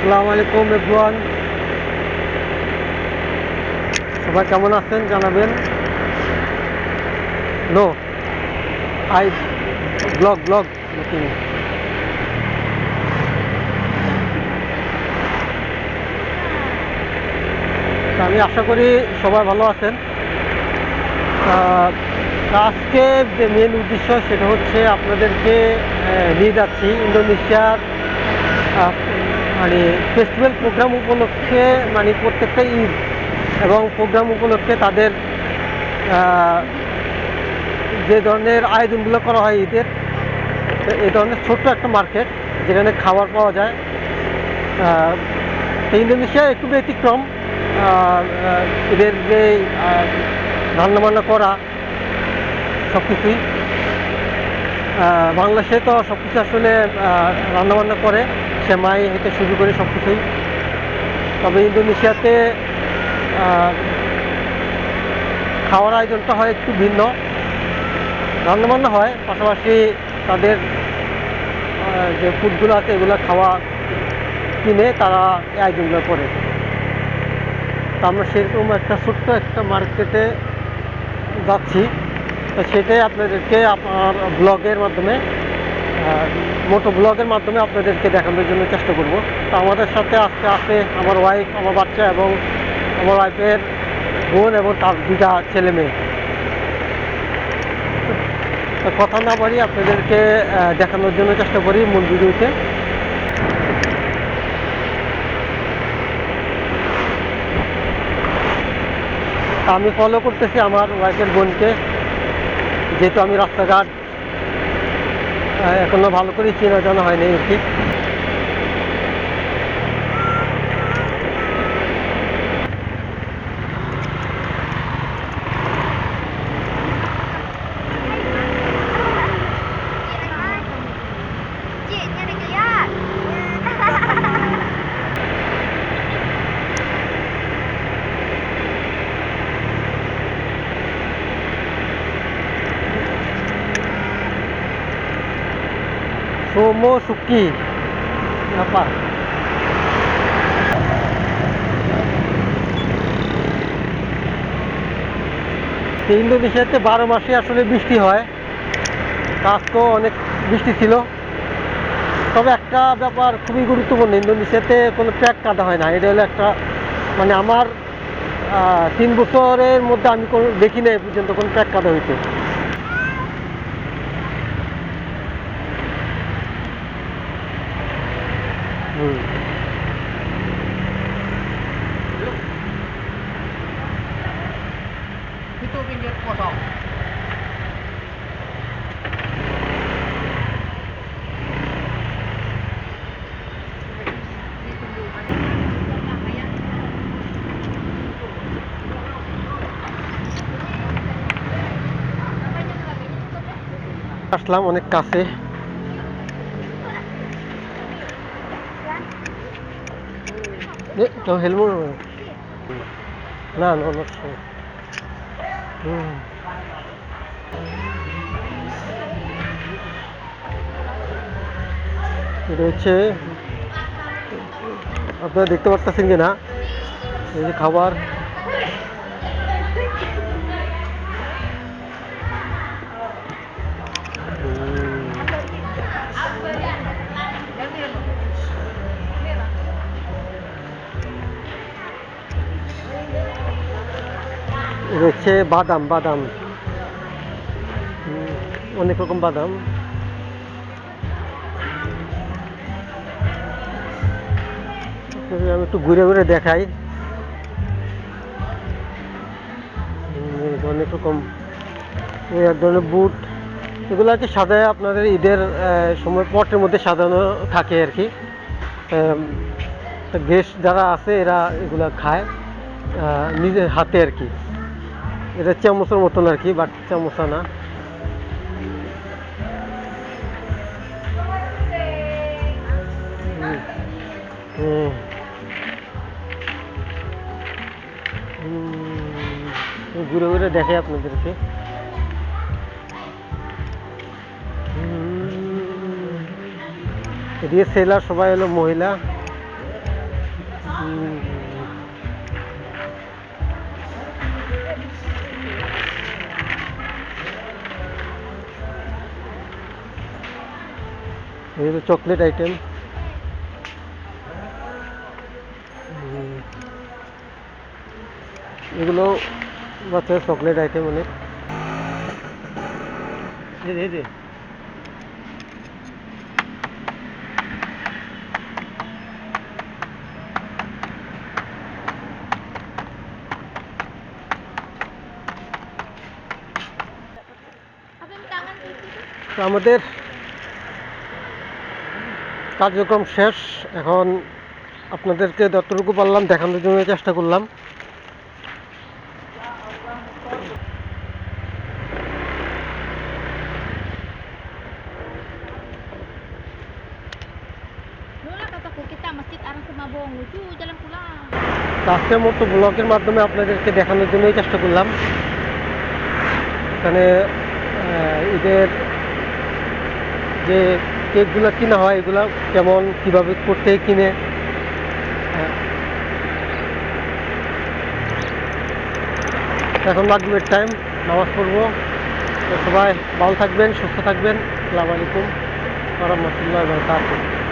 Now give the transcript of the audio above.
আসসালামু আলাইকুম এভরিওয়ান, সবাই কেমন আছেন জানাবেন। No I blog looking. আমি আশা করি সবাই ভালো আছেন। আজকে যে মেন উদ্দেশ্য সেটা হচ্ছে আপনাদেরকে নিয়ে যাচ্ছি ইন্দোনেশিয়ার মানে ফেস্টিভ্যাল প্রোগ্রাম উপলক্ষে, মানে প্রত্যেকটা ঈদ এবং প্রোগ্রাম উপলক্ষে তাদের যে ধরনের আয়োজনগুলো করা হয় ঈদের, এই ধরনের ছোট্ট একটা মার্কেট যেখানে খাবার পাওয়া যায়। ইন্দোনেশিয়া একটু ব্যতিক্রম। এদের যে রান্নাবান্না করা সব কিছুই, বাংলাদেশে তো সব কিছু আসলে রান্নাবান্না করে, সেমাই হইতে শুরু করে সব কিছুই। তবে ইন্দোনেশিয়াতে খাওয়ার আয়োজনটা হয় একটু ভিন্ন। রান্নাবান্না হয়, পাশাপাশি তাদের যে ফুডগুলো আছে এগুলো খাওয়া কিনে তারা এই আয়োজনগুলো করে। তো আমরা সেরকম একটা ছোট্ট একটা মার্কেটে যাচ্ছি, তো সেটাই আপনাদেরকে আপনার ব্লগের মাধ্যমে, মোটো ব্লগের মাধ্যমে আপনাদেরকে দেখানোর জন্য চেষ্টা করব। তো আমাদের সাথে আজকে আছে আমার ওয়াইফ, আমার বাচ্চা এবং আমার ওয়াইফের বোন এবং তার দুটা ছেলে মেয়ে। তো কথা না বাড়ি আপনাদেরকে দেখানোর জন্য চেষ্টা করি মূল ভিডিওতে। আমি ফলো করতেছি আমার ওয়াইফের বোনকে, যেহেতু আমি রাস্তাঘাট এখনো ভালো করে চেনা জানা হয়নি আর কি। Somo Suki apa? ইন্দোনেশিয়াতে 12 মাসে আসলে বৃষ্টি হয়। আজকেও অনেক বৃষ্টি ছিল। তবে একটা ব্যাপার খুবই গুরুত্বপূর্ণ, ইন্দোনেশিয়াতে কোনো ট্র্যাক কাটা হয় না। এটা হলো একটা, মানে আমার 3 বছরের মধ্যে আমি কোনো দেখি না পর্যন্ত কোনো ট্র্যাক কাটা হইতে। Itu pinggir kosong. আসলাম অনেক কাছে। তো হেলমেট না না অবশ্যই। এটা হচ্ছে, আপনারা দেখতে পাচ্ছেন কিনা, এই যে খাবার। এটা হচ্ছে বাদাম বাদাম, অনেক রকম বাদাম। আমি একটু ঘুরে ঘুরে দেখাই। অনেক রকম এক ধরনের বুট, এগুলো আর কি সাজায় আপনাদের ঈদের সময় পটের মধ্যে সাজানো থাকে আর কি। গেস্ট যারা আছে এরা এগুলা খায় নিজের হাতে আর কি। এটা চামচের মতন আর কি, বাট চামচা না। ঘুরে ঘুরে দেখে আপনাদেরকে। এদিকে সেলার সবাই হলো মহিলা। এই যে চকলেট আইটেম, এগুলো বাচ্চার চকলেট আইটেম অনেক। এই যে তো আমাদের কার্যক্রম শেষ। এখন আপনাদেরকে যতটুকু পারলাম দেখানোর জন্য চেষ্টা করলাম। Lola, kataku kita masjid arah Semabong. Lucu jalan pulang. তো আজকের মতো ব্লগের মাধ্যমে আপনাদেরকে দেখানোর জন্যই চেষ্টা করলাম। এখানে ঈদের যে কেকগুলো কিনা হয় এগুলো কেমন কীভাবে করতে কিনে। এখন মাগরিবের টাইম, নামাজ পড়বো। তো সবাই ভালো থাকবেন, সুস্থ থাকবেন। আসসালামু আলাইকুম ওয়া রাহমাতুল্লাহি ওয়া বারাকাতুহু।